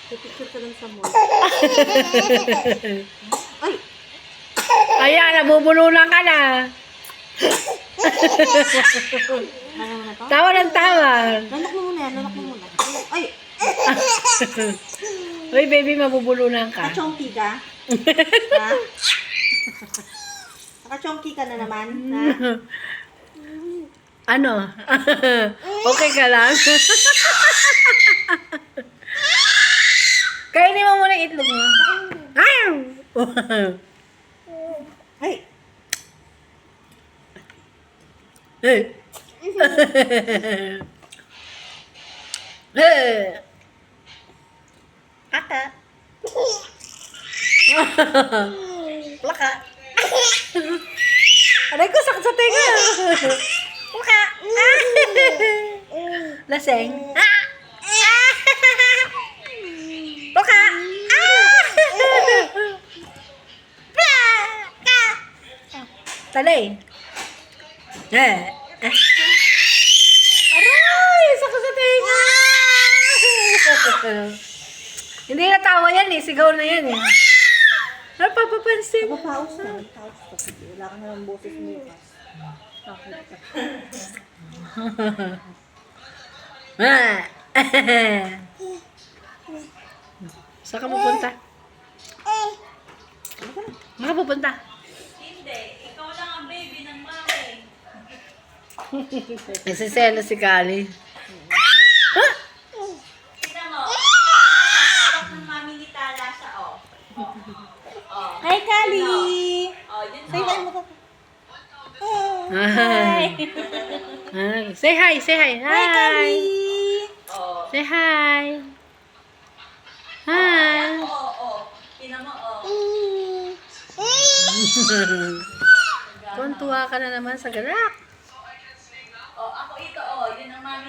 Pipicture ka lang sa mall. Ay! Ayan, nabubulunan ka na. Ano mo na to? Tawa ng tawa. Lalak mo muna yan. Lalak mo muna. Ay! Uy, baby, mabubulunan ka. Nakachonky ka? Ha? Nakachonky ka na naman? Ha? Ano? Okay ka lang? Kainin mo muna yung itlog mo. Ay! Hey. Kaka! Plaka! Aray ko, sakit sa tenga. Plaka! Laseng. Plaka! Talay. Aray, sakit sa tenga. Hindi na tawa yan eh. Sigaw na yan eh. Napapapansin. Papaus na. Papaus ka. Sige, wala ka na ng boses mo yun. Saan ka pupunta? Saan ka pupunta? Hindi, ikaw lang ang baby ng mami. Nasiselo si Kali. Tingnan mo. Hawak ng mami ni Tala siya, oh. Oh. Hi, Kali! Oh, yun Say hi mo oh. ka. Say hi, say hi. Hi, Kali! Oh. Say hi. Hi. Oo, oh. Tingnan mo, oh. Tuntua ka na naman sa garak. Oh, ako ito, oh. Yun ang mami